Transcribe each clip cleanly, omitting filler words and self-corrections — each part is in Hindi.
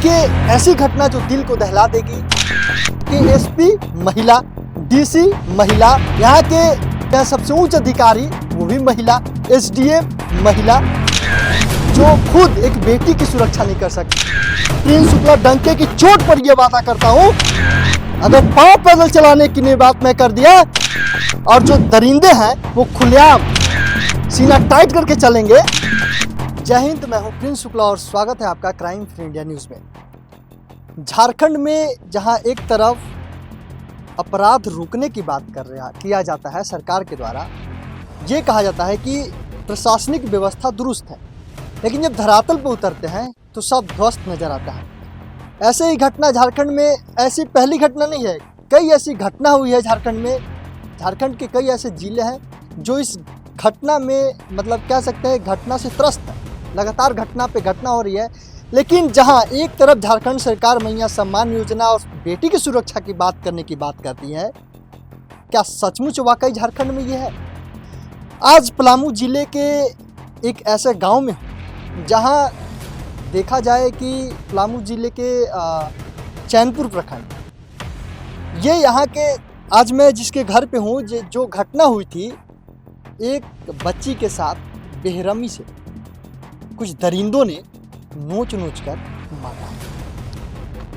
देखिए ऐसी घटना जो दिल को दहला देगी कि एसपी महिला, डीसी महिला, यहाँ के सबसे उच्च अधिकारी वो भी महिला, एसडीएम महिला, जो खुद एक बेटी की सुरक्षा नहीं कर सकती। प्रिंस शुक्ला डंके की चोट पर यह वादा करता हूँ, अगर पांव पैदल चलाने की नहीं बात मैं कर दिया और जो दरिंदे हैं वो खुलेआम सीना टाइट करके चलेंगे। जय हिंद, मैं हूं प्रिंस शुक्ला और स्वागत है आपका क्राइम फ्री इंडिया न्यूज़ में। झारखंड में जहां एक तरफ अपराध रुकने की बात किया जाता है सरकार के द्वारा, ये कहा जाता है कि प्रशासनिक व्यवस्था दुरुस्त है, लेकिन जब धरातल पर उतरते हैं तो सब ध्वस्त नजर आता है। ऐसे ही घटना झारखंड में ऐसी पहली घटना नहीं है, कई ऐसी घटना हुई है झारखंड में। झारखंड के कई ऐसे जिले हैं जो इस घटना में मतलब कह सकते हैं घटना से त्रस्त है। लगातार घटना पे घटना हो रही है, लेकिन जहां एक तरफ झारखंड सरकार मैया सम्मान योजना और बेटी की सुरक्षा की बात करने की बात करती है, क्या सचमुच वाकई झारखंड में ये है? आज पलामू जिले के एक ऐसे गांव में जहां देखा जाए कि पलामू जिले के चैनपुर प्रखंड, ये यहाँ के आज मैं जिसके घर पे हूँ, जो घटना हुई थी एक बच्ची के साथ बेरहमी से कुछ दरिंदों ने नोच कर मारा।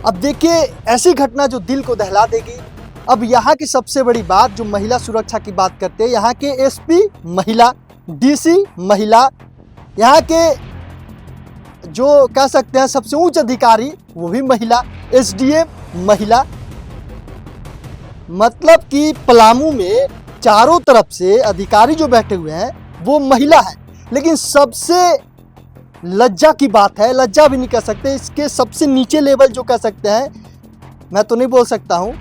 अब देखिए ऐसी घटना जो दिल को दहला देगी। अब यहाँ की सबसे बड़ी बात जो महिला सुरक्षा की बात करते हैं, यहाँ के एसपी महिला, डीसी महिला, यहाँ के जो कह सकते हैं सबसे उच्च अधिकारी वो भी महिला, एसडीएम महिला। मतलब कि पलामू में चारों तरफ से अधिकारी जो बैठे हुए हैं वो महिला है, लेकिन सबसे लज्जा की बात है, लज्जा भी नहीं कह सकते, इसके सबसे नीचे लेवल जो कह सकते हैं, मैं तो नहीं बोल सकता हूँ,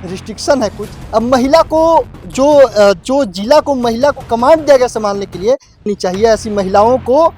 रिस्ट्रिक्शन है कुछ। अब महिला को जो जिला को महिला को कमांड दिया गया संभालने के लिए, नहीं चाहिए ऐसी महिलाओं को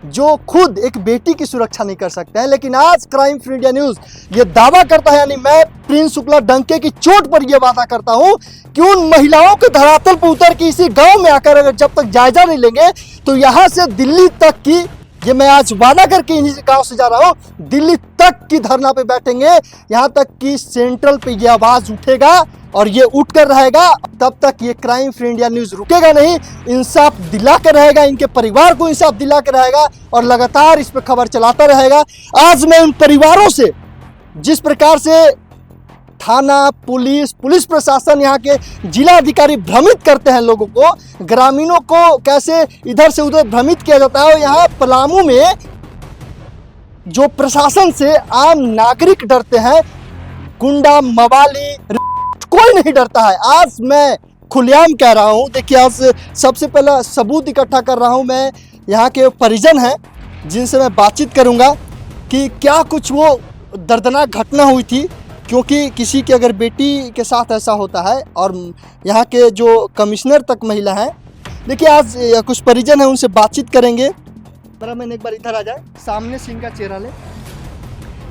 जो खुद एक बेटी की सुरक्षा नहीं कर सकते हैं। लेकिन आज क्राइम फ्री इंडिया न्यूज़ ये दावा करता है, यानी मैं प्रिंस शुक्ला डंके की चोट पर यह वादा करता हूं कि उन महिलाओं के धरातल पर उतर के इसी गांव में आकर अगर जब तक जायजा नहीं लेंगे तो यहां से दिल्ली तक की, ये मैं आज वादा करके इन्हीं गांव से जा रहा हूं, दिल्ली तक की धरना पे बैठेंगे, यहां तक कि सेंट्रल पे ये आवाज उठेगा और ये उठ कर रहेगा। तब तक ये क्राइम फ्री इंडिया न्यूज़ रुकेगा नहीं, इंसाफ दिला कर रहेगा, इनके परिवार को इंसाफ दिला कर रहेगा और लगातार इस पर खबर चलाता रहेगा। आज मैं उन परिवारों से, जिस प्रकार से थाना, पुलिस प्रशासन, यहाँ के जिला अधिकारी भ्रमित करते हैं लोगों को, ग्रामीणों को कैसे इधर से उधर भ्रमित किया जाता है, और यहाँ पलामू में जो प्रशासन से आम नागरिक डरते हैं, गुंडा मवाली कोई नहीं डरता है। आज मैं खुलेआम कह रहा हूँ, देखिए आज सबसे पहला सबूत इकट्ठा कर रहा हूँ मैं, यहाँ के परिजन हैं जिनसे मैं बातचीत करूँगा कि क्या कुछ वो दर्दनाक घटना हुई थी, क्योंकि किसी की अगर बेटी के साथ ऐसा होता है, और यहाँ के जो कमिश्नर तक महिला हैं। देखिए आज कुछ परिजन हैं, उनसे बातचीत करेंगे। बड़ा मैंने एक बार इधर आ जाए, सामने से इनका चेहरा ले।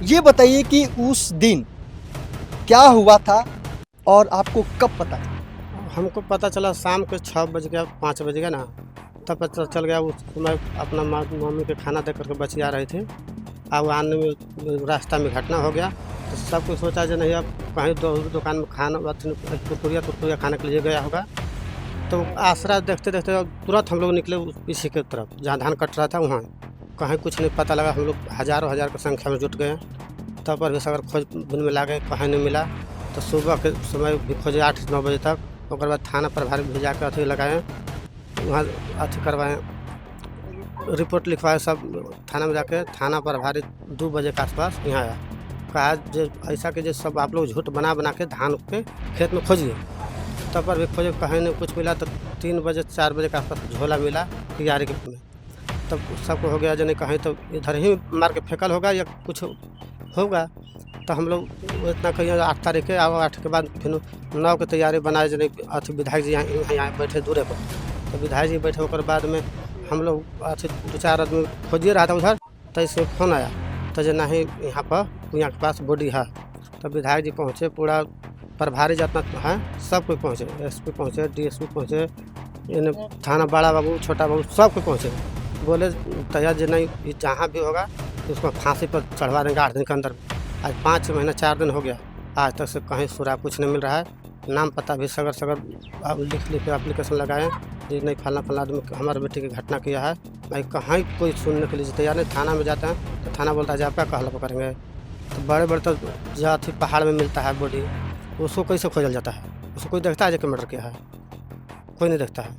ये बताइए कि उस दिन क्या हुआ था और आपको कब पता? हमको पता चला शाम के 6 बज गया, 5 बज गया ना, तब पता चल गया। उस समय अपना मम्मी के खाना दे करके बचिया रहे थे, अब आने में रास्ता में घटना हो गया। तो सब कुछ सोचा जो नहीं अब कहीं दुकान में खाना कुरकुरिया खाने के लिए गया होगा। तो आसरा देखते देखते तुरंत हम लोग निकले पीछे की तरफ, जहाँ धान कट रहा था वहाँ। कहीं कुछ नहीं पता लगा, हम लोग हज़ारों की संख्या में जुट गए। तब पर भी सगर खोज बुन में लागे, कहीं नहीं मिला। तो सुबह के समय भी खोजे 8-9 बजे तक। और बाद थाना प्रभारी भेजा के अथी लगाए, वहाँ अथी करवाएँ, रिपोर्ट लिखवाए सब थाना में जाके। थाना प्रभारी 2 बजे के आसपास यहाँ आया, कहा जो ऐसा कि जो सब आप लोग झूठ बना के धान के खेत में खोजिए। तब पर भी खोजे, कहीं नहीं कुछ मिला। तो 3 बजे 4 बजे के आसपास झोला मिला कियारी के में। तब सबको हो गया जो नहीं कहीं तो इधर ही मार के फेंकल होगा या कुछ होगा। तो हम लोग इतना कहीं 8 तारीख के 8 के बाद फिर 9 की तैयारी बनाए, जो नहीं अथी विधायक जी यहाँ बैठे दूरे पर। तो विधायक जी बैठे होकर बाद में हम लोग अथी 2-4 आदमी खोजिए रहा था उधर। तो इसमें फ़ोन आया तो जो नहीं यहाँ पर कुआँ के पास बॉडी है। तो विधायक जी पहुँचे, पूरा प्रभारी जितना है सब कोई पहुँचे, एसपी पहुँचे, डीएसपी पहुँचे, थाना बड़ा बाबू, छोटा बाबू सब कोई पहुँचे। बोले तैयार जो नहीं जहाँ भी होगा कि उसको फांसी पर चढ़वा देंगे 8 दिन के अंदर। आज 5 महीना 4 दिन हो गया, आज तक से कहीं सुराग कुछ नहीं मिल रहा है। नाम पता भी सगर सगर अब लिख के एप्लीकेशन लगाए जी नहीं फलना आदमी हमारे बेटे की घटना किया है। भाई कहीं कोई सुनने के लिए तैयार नहीं। थाना में जाते हैं तो थाना बोलता है जी आपका कहला करेंगे। तो बड़े बड़े तो जाति पहाड़ में मिलता है बॉडी, उसको कैसे खोजल जाता है? उसको कोई देखता है जो कि मर्डर किया है? कोई नहीं देखता है।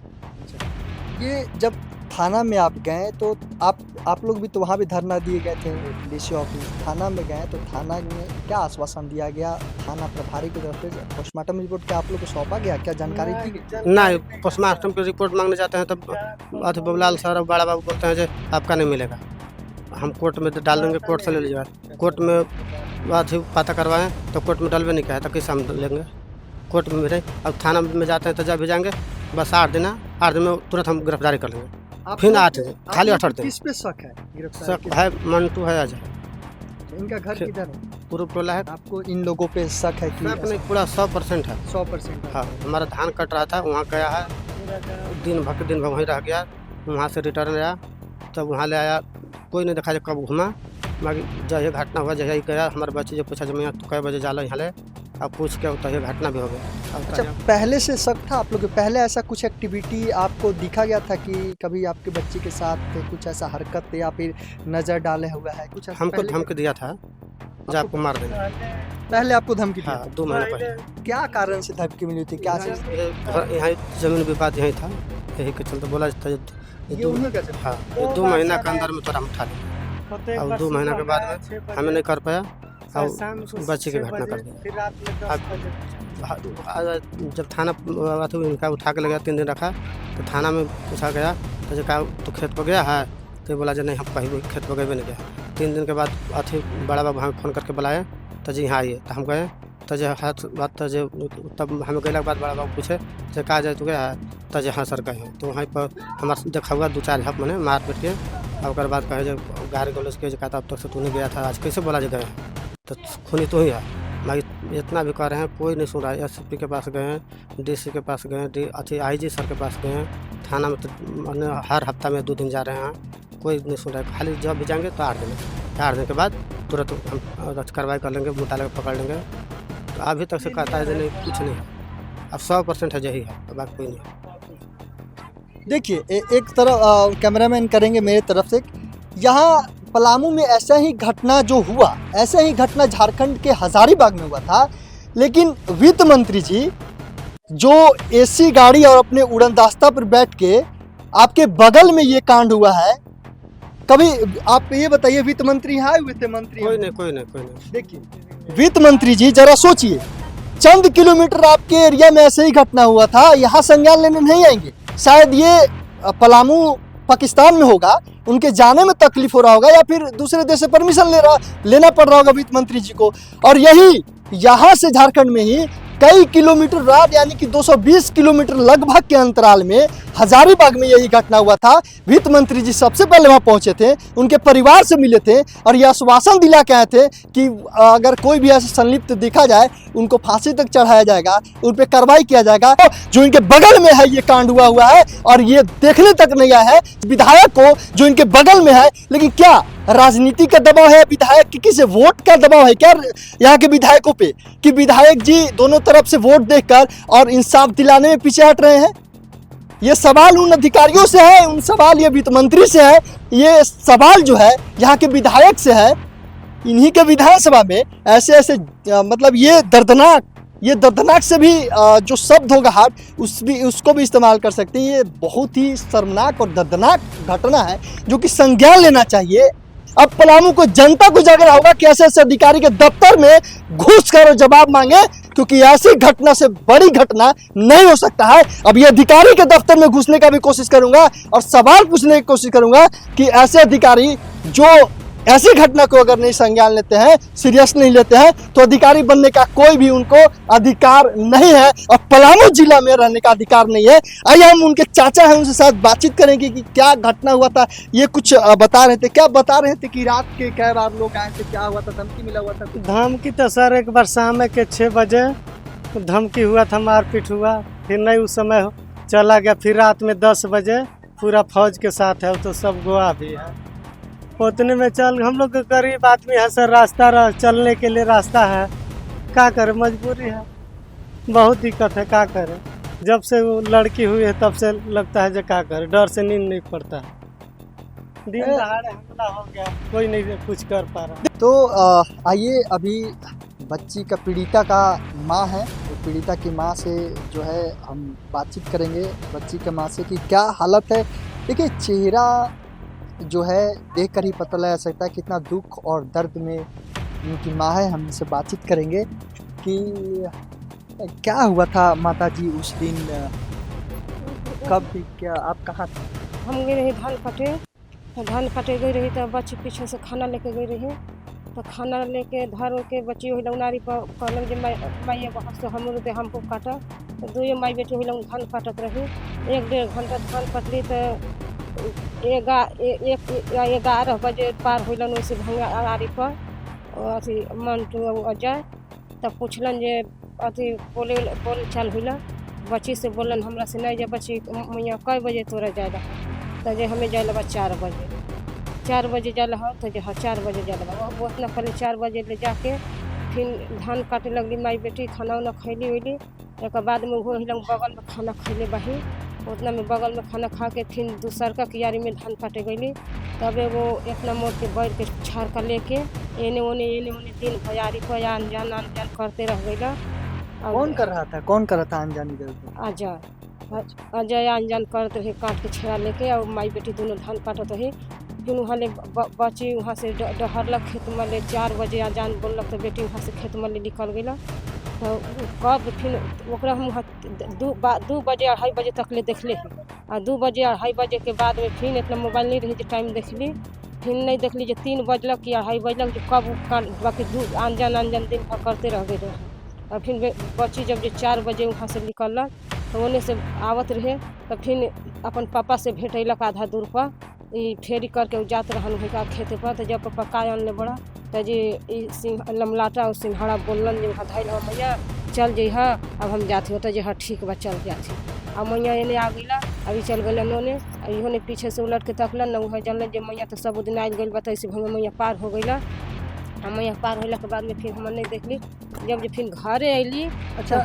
ये जब थाना में आप गए तो आप लोग भी तो वहाँ भी धरना दिए गए थे डीसी ऑफिस, थाना में गए तो थाना में क्या आश्वासन दिया गया? थाना प्रभारी की तरफ से पोस्टमार्टम रिपोर्ट क्या आप लोग को सौंपा गया? क्या जानकारी दी गई? नहीं, पोस्टमार्टम की रिपोर्ट मांगने जाते हैं तब अति बबलाल सर और बड़ा बाबू बोलते हैं जो आपका नहीं मिलेगा, हम कोर्ट में डाल देंगे, कोर्ट से ले लीजिएगा। कोर्ट में अथी पता करवाएं तो कोर्ट में डलवे नहीं कहा तो कैसे हम लेंगे? कोर्ट में मिले। अब थाना में जाते हैं तो जब भी जाएंगे बस 8 दिन में तुरंत हम गिरफ्तारी कर लेंगे। फिर 8 दिन खाली 8 दिन। किस पे शक है? शक है मंटू है, अजय इनका घर किधर है? पूर्व टोला है। आपको इन लोगों पे शक है कि शक नहीं, पूरा 100% है। 100%? हाँ, हमारा धान कट रहा था, वहाँ गया है, दिन भर वहीं रह गया। वहाँ से रिटर्न आया तब वहाँ ले आया, कोई नहीं देखा कब घुमा। मगर जब ये घटना हुआ जब गया, हमारे बच्चे जो पूछा जब मैं तो कै बजे जाला यहाँ ले, अब पूछ के तो ये घटना भी हो गया। अच्छा, पहले से शक था आप लोग के? पहले ऐसा कुछ एक्टिविटी आपको दिखा गया था कि कभी आपके बच्चे के साथ कुछ ऐसा हरकत या फिर नज़र डाले हुआ है कुछ? हमको धमकी दिया था जब आपको मार देंगे। पहले आपको धमकी दी? हाँ, 2 महीने पहले। क्या कारण से धमकी मिली थी? क्या यहाँ जमीन विवाद यही था, यही के चलते बोला था ये उन्हीं का? हाँ, 2 महीना के अंदर में तोरा हम उठा लेंगे। अब 2 महीना के बाद में हमें नहीं कर पाया और बच्चे की घटना कर दिया। अब जब थाना इनका उठा के लगा 3 दिन रखा तो थाना में पूछा गया तो कहा तो खेत पर गया है? तो बोला जो नहीं हम कहीं भी खेत पर गए भी नहीं गया। 3 दिन के बाद अथी बड़ा बाबू हमें फ़ोन करके बुलाए तो जी यहाँ आइए, तो हम गए तो जो हाथ बात तो जो तब हमें गए के बाद बड़ा बाबू पूछे जो कहा जाए तो गया है? तो जो हाँ सर गए हैं। तो वहीं पर हमारा देखा हुआ 2-4 झप मैंने मार पीट के और उसके बाद कहे जो गाड़ी गोलस के कहा था अब तक से तू नहीं गया था, आज कैसे बोला जो गए हैं? तो खूनी तो ही है। मैं इतना भी कर रहे हैं कोई नहीं सुन रहा है। एसपी के पास गए हैं, डीसी के पास गए हैं, अच्छी आईजी सर के पास गए हैं, थाना में तो हर हफ्ता में 2 दिन जा रहे हैं, कोई नहीं सुन रहा है। खाली जब भी जाएंगे तो 8 दिन के बाद तुरंत हम कार्रवाई कर लेंगे, मुताले पकड़ लेंगे। तो अभी तक से कहता है जो नहीं कुछ नहीं है। अब 100% है यही है, बात कोई नहीं है। देखिए एक तरफ कैमरामैन करेंगे मेरे तरफ से, यहाँ पलामू में ऐसा ही घटना जो हुआ, ऐसा ही घटना झारखंड के हजारीबाग में हुआ था। लेकिन वित्त मंत्री जी जो एसी गाड़ी और अपने उड़नदस्ता पर बैठ के आपके बगल में ये कांड हुआ है, कभी आप ये बताइए वित्त मंत्री यहाँ आए? वित्त मंत्री कोई नहीं। देखिए वित्त मंत्री जी जरा सोचिए, चंद किलोमीटर आपके एरिया में ऐसे ही घटना हुआ था, यहाँ संज्ञान लेने नहीं आएंगे? शायद ये पलामू पाकिस्तान में होगा, उनके जाने में तकलीफ हो रहा होगा या फिर दूसरे देश से परमिशन लेना पड़ रहा होगा वित्त मंत्री जी को। और यही यहाँ से झारखंड में ही कई किलोमीटर रात यानी कि 220 किलोमीटर लगभग के अंतराल में हजारीबाग में यही घटना हुआ था। वित्त मंत्री जी सबसे पहले वहां पहुंचे थे, उनके परिवार से मिले थे और यह आश्वासन दिला के आए थे कि अगर कोई भी ऐसा संलिप्त देखा जाए उनको फांसी तक चढ़ाया जाएगा, उन पर कार्रवाई किया जाएगा। जो इनके बगल में है ये कांड हुआ है और ये देखने तक नहीं आया है विधायक को जो इनके बगल में है। लेकिन क्या राजनीति का दबाव है, विधायक की किसी वोट का दबाव है क्या यहाँ के विधायकों पे कि विधायक जी दोनों तरफ से वोट देकर और इंसाफ दिलाने में पीछे हट रहे हैं? ये सवाल उन अधिकारियों से है, उन सवाल ये वित्त मंत्री से है, ये सवाल जो है यहाँ के विधायक से है। इन्हीं के विधानसभा में ऐसे मतलब ये दर्दनाक से भी जो शब्द होगा हार्ड उसको भी इस्तेमाल कर सकते हैं। ये बहुत ही शर्मनाक और दर्दनाक घटना है जो कि संज्ञान लेना चाहिए। अब पलामू को जनता को जागना होगा कि ऐसे अधिकारी के दफ्तर में घुस कर जवाब मांगे, क्योंकि ऐसी घटना से बड़ी घटना नहीं हो सकता है। अब ये अधिकारी के दफ्तर में घुसने का भी कोशिश करूंगा और सवाल पूछने की कोशिश करूंगा कि ऐसे अधिकारी जो ऐसी घटना को अगर नहीं संज्ञान लेते हैं, सीरियस नहीं लेते हैं, तो अधिकारी बनने का कोई भी उनको अधिकार नहीं है और पलामू जिला में रहने का अधिकार नहीं है। आइए हम उनके चाचा हैं, उनसे साथ बातचीत करेंगे कि क्या घटना हुआ था। ये कुछ बता रहे थे, क्या बता रहे थे कि रात के कई बार लोग आए थे, क्या हुआ था, धमकी मिला हुआ था? धमकी तो सर एक बार शाम के 6 बजे धमकी हुआ था, मारपीट हुआ, फिर नहीं उस समय चला गया। फिर रात में 10 बजे पूरा फौज के साथ है, तो सब गवाह भी है। उतने में चल, हम लोग गरीब आदमी है सर, चलने के लिए रास्ता है, क्या करे, मजबूरी है, बहुत दिक्कत है, क्या करे। जब से वो लड़की हुई है तब से लगता है जो क्या करे, डर से नींद नहीं पड़ता है। दिन दहाड़े हमला हो गया, कोई नहीं कुछ कर पा रहा। तो आइए अभी बच्ची का पीड़िता का माँ है, तो पीड़िता की माँ से जो है हम बातचीत करेंगे, बच्ची के माँ से कि क्या हालत है। देखिए चेहरा जो है देख कर ही पता लगा सकता है कितना दुख और दर्द में उनकी माँ है। हम इनसे बातचीत करेंगे कि क्या हुआ था माता जी उस दिन, कब भी, क्या आप कहाँ थे? हम गए रही धान काटे गई रही तो बच्ची पीछे से खाना लेके गई रही, तो खाना लेके धर के बच्ची वही लौनारी पर कहलन जे माइए बहुत से हमरो दे हमको काटा, तो दुए माई बेटी वही लोग धान काटत रही। 1-1.5 घंटा धान कटली तो 11 बजे पार होलन वैसे भंगारी पर अथी मंटू अजय, तब पूछलन जे अथी बोल चाल हुई। बच्ची से बोलन हमरा से नहीं, जे बच्ची मैया कई बजे तोरा जाए रहा, तो जे हमें जाए लगा 4 बजे जाए रहा, तो जे हाँ 4 बजे जाए लगा। वो उतना पहले 4 बजे ले जाके फिर धान काटे लगली माई बेटी, खाना उना खैली वैली। एक बाद में वो लोग बगल में खाना खैले बही, उतना में बगल में खाना खा के फिर दूसर का कियारी में धान काटे गईली। तब एगो एक नंबर के बैठ के छाड़ का लेके एने ओने दिन भयारी को आन जान करते रह गईला। कौन कर रहा था अनजानी जगह? अजय अनजान करते रहे, काट के छेड़ा लेके और माई बेटी दोनों धान काटत रही। फिर वहाँ ले बची वहाँ से डहरलक खेत में ले 4 बजे अजान बोललक, तो बेटी वहाँ से खेत में ले निकल गई। तो कब फिर ओकरा हम 2 बजे 2:30 बजे तक ले देखले हैं, और 2 बजे 2:30 बजे के बाद में फिर इतना मोबाइल नहीं रही जो टाइम देखली, फिर नहीं देखली जो 3 बजलक कि 2:30 बजलक, जो कब बाकी अनजान दिन भर करते रह गए रहे। और फिर बच्ची जब जो 4 बजे वहाँ से निकलक, तो ओने से आवत रहे, तो फिर अपन पापा से भेटैलक आधा दूर पर, फेरी करके जात रहन हुआ खेते पर। तो जब पापा आनले बड़ा, तो जी लमलाटा और सिंघाड़ा बोलन जे धैल हो मैया चल जइह, अब हम जाते हो, तो जे हाँ ठीक बा चल जाती। अब मैया एने आ गईला, अभी चल गए ओने, इहो ने पीछे से उलट के तकलन, वह जानल जे मैया तो सब दिन आयल गई बता, ऐसे भंगे मैया पार हो गईला। हम मैया पार होला के बाद में फिर हम नहीं देखली, जब फिर घरे अली। अच्छा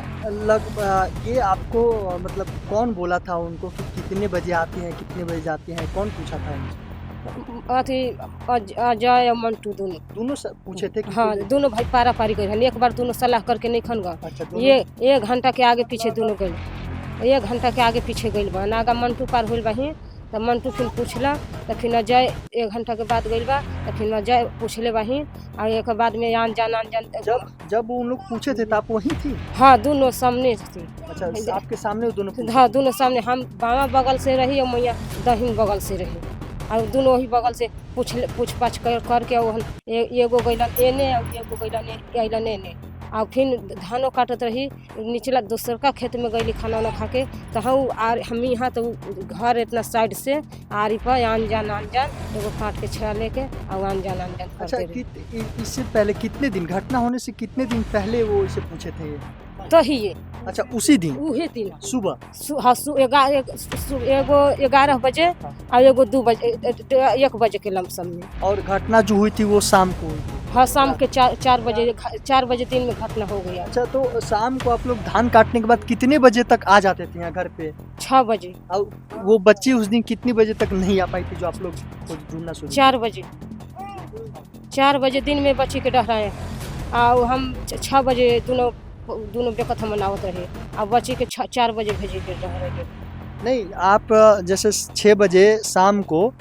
ये आपको मतलब कौन बोला था उनको कि कितने बजे आती हैं कितने बजे जाती हैं, कौन पूछा था उनसे? अथी अजय और मंटू दोनों पूछे थे कि हाँ, दोनों भाई पारा पारी गए, एक बार दोनों सलाह करके नहीं खन गए। अच्छा, ये 1 घंटा के आगे पीछे दोनों गए, 1 घंटा के आगे पीछे गई बा। नागा मंटू पार होल बही, तो मंटू फिर पूछला, तो फिर अजय 1 घंटा के बाद गई बा, तो फिर अजय पूछले बही, और एक बाद में आन जान जब उन लोग पूछे थे तो आप वहीं थी? हाँ, दोनों सामने थी। अच्छा, आपके सामने वो दोनों? हाँ, दोनों सामने, हम बामा बगल से रही और मैया दहिन बगल से रही, और दोनों ही बगल से पूछ पाछ करके एगो गैलन एने और एगो गैलन एने। और फिर धानों काटत रही, निचला दूसर का खेत में गईली खाना वाना खा के, तो हम यहाँ तो घर इतना साइड से आरी पर आन जान एगो काट के छड़ा लेके और आन जान अच्छा, इससे पहले कितने दिन, घटना होने से कितने दिन पहले वो इसे पूछे थे? तो ही ये अच्छा, उसी दिन सुबह? हाँ, एगो 11 बजे और एगो 2 बजे 1 बजे के लमसम में। और घटना जो हुई थी वो शाम को हुई थी? हाँ, शाम के 4 बजे दिन में घटना हो गया। अच्छा, तो शाम को आप लोग धान काटने के बाद कितने बजे तक आ जाते थे यहाँ घर पे? 6 बजे। और वो बच्ची उस दिन कितने बजे तक नहीं आ पाई थी जो आप लोग ढूंढना शुरू? 4 बजे। 4 बजे दिन में बच्ची के डहराए, और हम 6 बजे दोनों बेकत हम मनावत रहे, और बच्ची के 4 बजे भेजे के डहराए। नहीं, आप जैसे 6 बजे शाम को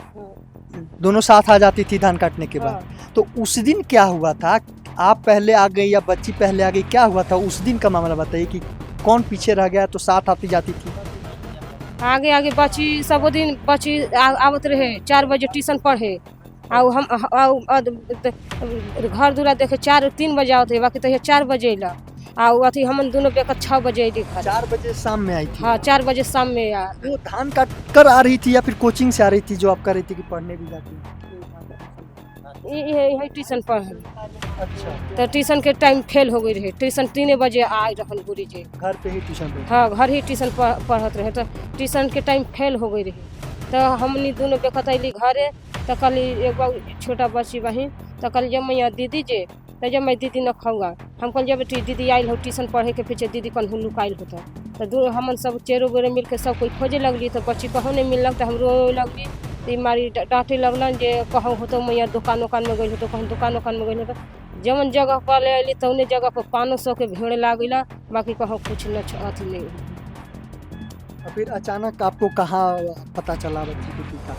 दोनों साथ आ जाती थी धान काटने के बाद, तो उस दिन क्या हुआ था? आप पहले आ गई या बच्ची पहले आ गई, क्या हुआ था उस दिन का मामला बताइए कि कौन पीछे रह गया तो साथ आती जाती थी? आगे बच्ची सब दिन बच्ची आवत रहे, 4 बजे ट्यूशन पढ़े, और हम घर दूरा देखे 3 बजे आवत है, बाकी तो 4 बजे अला। और अथी हम दोनों बेकत 6 बजे अली घर। 4 बजे शाम में आई थी? हाँ, 4 बजे शाम में आ। वो धान काट कर आ रही थी या फिर कोचिंग से आ रही थी जो आप कह रही थी कि पढ़ने भी जाती? यही ट्यूशन पढ़। अच्छा, तो ट्यूशन के टाइम फेल हो गई रहे, ट्यूशन 3 बजे आए रहन गुरी जी। घर पे ही ट्यूशन? हाँ, घर ही ट्यूशन पढ़त रहे, तो ट्यूशन के टाइम फेल हो गई रही, तो हमनी दोनों बेखत अली घरे तो कल एगो छोटा बच्ची बहिन तो कल जब मैं दीदी जे तो जब मैं दीदी न खाऊंगा हम कल जब दीदी आयल हो ट्यूशन पढ़े के पीछे दीदी कल लुकाइल होता तो दो हमन सब चेरो बेरो मिल के सब कोई खोजे लगली तो बच्ची कहूँ नहीं मिलल तो हम रोए लगली तो मारी डांटे लगलन जे कहूँ होतो मैं दुकान उकान में गई हो तो कहूँ दुकान उकान में गई हो तो जमन जगह पर ले अली तो उन्हें जगह पर 500 के भीड़ लागला बाकी कहूँ कुछ न अथी नहीं। और फिर अचानक आपको कहाँ पता चला बच्ची की टीका?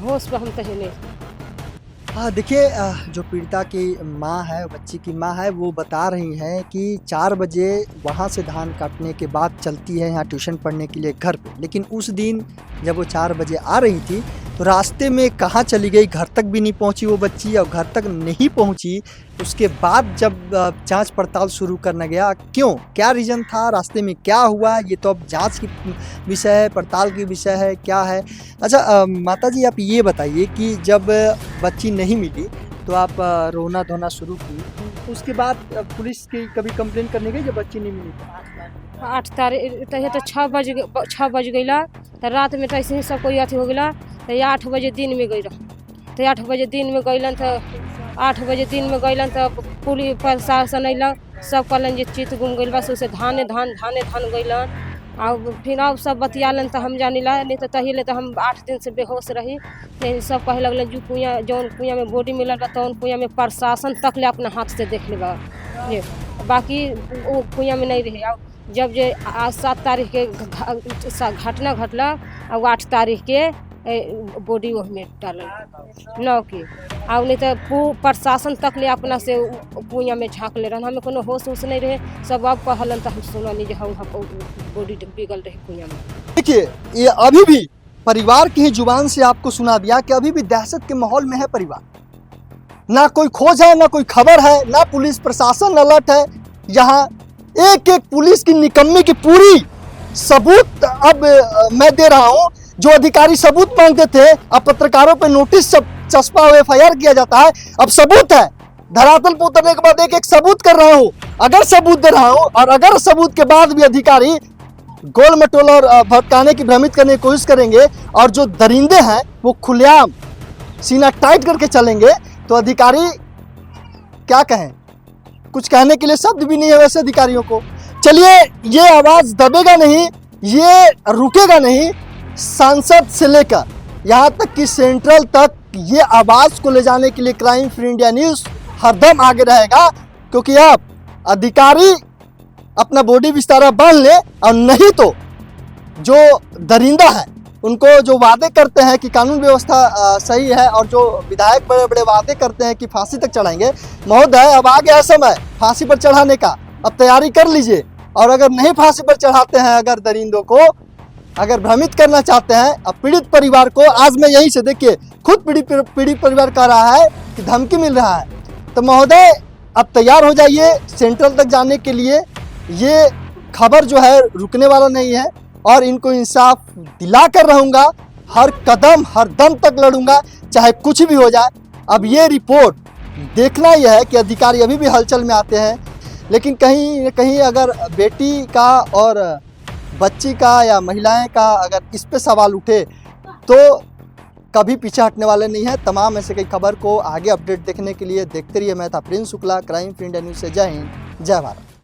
होश पर हम कहीं नहीं। हाँ देखिए, जो पीड़िता की माँ है, बच्ची की माँ है, वो बता रही हैं कि 4 बजे वहाँ से धान काटने के बाद चलती है यहाँ ट्यूशन पढ़ने के लिए घर पे। लेकिन उस दिन जब वो 4 बजे आ रही थी तो रास्ते में कहाँ चली गई, घर तक भी नहीं पहुँची वो बच्ची। और घर तक नहीं पहुँची उसके बाद जब जांच पड़ताल शुरू करना गया, क्यों, क्या रीज़न था, रास्ते में क्या हुआ, ये तो अब जांच की विषय है, पड़ताल की विषय है, क्या है। अच्छा माता जी, आप ये बताइए कि जब बच्ची नहीं मिली तो आप रोना धोना शुरू की, उसके बाद पुलिस की कभी कंप्लेन करने गई जब बच्ची नहीं मिली? 8 तारीख तो 6 बज गईला तो रात में तो ऐसे ही सब कोई अथी हो गया तो 8 बजे दिन में गई रहा तो 8 बजे दिन में गईलन तो 8 बजे दिन में गईलन तो पुलिस प्रशासन अइलन सब कहलन जे चित गुम गइल बस उसे धाने धान गईलन। और फिर अब सब बतियालन तो हम जानिला नहीं तो तहिले तो हम 8 दिन से बेहोश रही। तो सब कहे लगलन जो कुइया जौन कुइया में बॉडी मिलल रहा तो कुइया में प्रशासन तक ले अपना हाथ से देख लेगा ये बाकी वो कुइया में नहीं रहे। जब जे 7 तारीख के घटना घटला और 8 तारीख के बॉडी में डालल 9 के और नहीं तो प्रशासन तक ले अपना से कुइया में झाँक ले रहा हमें कोनो होश होश नहीं रहे। सब अब कहलन तो हम सुननी जो हम बॉडी बिगल रहे कुइया में। देखिए, ये अभी भी परिवार की ही जुबान से आपको सुना दिया कि अभी भी दहशत के माहौल में है परिवार। ना कोई खोज है, ना कोई खबर है, ना पुलिस प्रशासन अलर्ट है। यहाँ एक एक पुलिस की निकम्मी की पूरी सबूत अब मैं दे रहा हूँ। जो अधिकारी सबूत मांगते थे, अब पत्रकारों पे नोटिस चस्पा हुए FIR किया जाता है। अब सबूत है, धरातल पर उतरने के बाद एक एक सबूत कर रहा हूँ, अगर सबूत दे रहा हूँ। और अगर सबूत के बाद भी अधिकारी गोल मटोल और भटकाने की, भ्रमित करने की कोशिश करेंगे और जो दरिंदे हैं वो खुलेआम सीना टाइट करके चलेंगे तो अधिकारी क्या कहें, कुछ कहने के लिए शब्द भी नहीं है वैसे अधिकारियों को। चलिए, ये आवाज दबेगा नहीं, ये रुकेगा नहीं। सांसद से लेकर यहाँ तक कि सेंट्रल तक ये आवाज को ले जाने के लिए क्राइम फ्री इंडिया न्यूज हरदम आगे रहेगा, क्योंकि अब अधिकारी अपना बॉडी विस्तारा बांध ले और नहीं तो जो दरिंदा है उनको जो वादे करते हैं कि कानून व्यवस्था सही है और जो विधायक बड़े बड़े वादे करते हैं कि फांसी तक चढ़ाएंगे, महोदय अब आ गया समय फांसी पर चढ़ाने का, अब तैयारी कर लीजिए। और अगर नहीं फांसी पर चढ़ाते हैं, अगर दरिंदों को अगर भ्रमित करना चाहते हैं, अब पीड़ित परिवार को, आज मैं यहीं से देखिए खुद पीड़ित परिवार कह रहा है कि धमकी मिल रहा है, तो महोदय अब तैयार हो जाइए सेंट्रल तक जाने के लिए। ये खबर जो है रुकने वाला नहीं है और इनको इंसाफ दिला कर रहूँगा, हर कदम हर दम तक लड़ूंगा, चाहे कुछ भी हो जाए। अब ये रिपोर्ट देखना यह है कि अधिकारी अभी भी हलचल में आते हैं, लेकिन कहीं न कहीं अगर बेटी का और बच्ची का या महिलाएं का अगर इस पे सवाल उठे तो कभी पीछे हटने वाले नहीं है। तमाम ऐसे कई खबर को आगे अपडेट देखने के लिए देखते रहिए। मैं था Prince Shukla, crime free India news से। जय हिंद, जय भारत।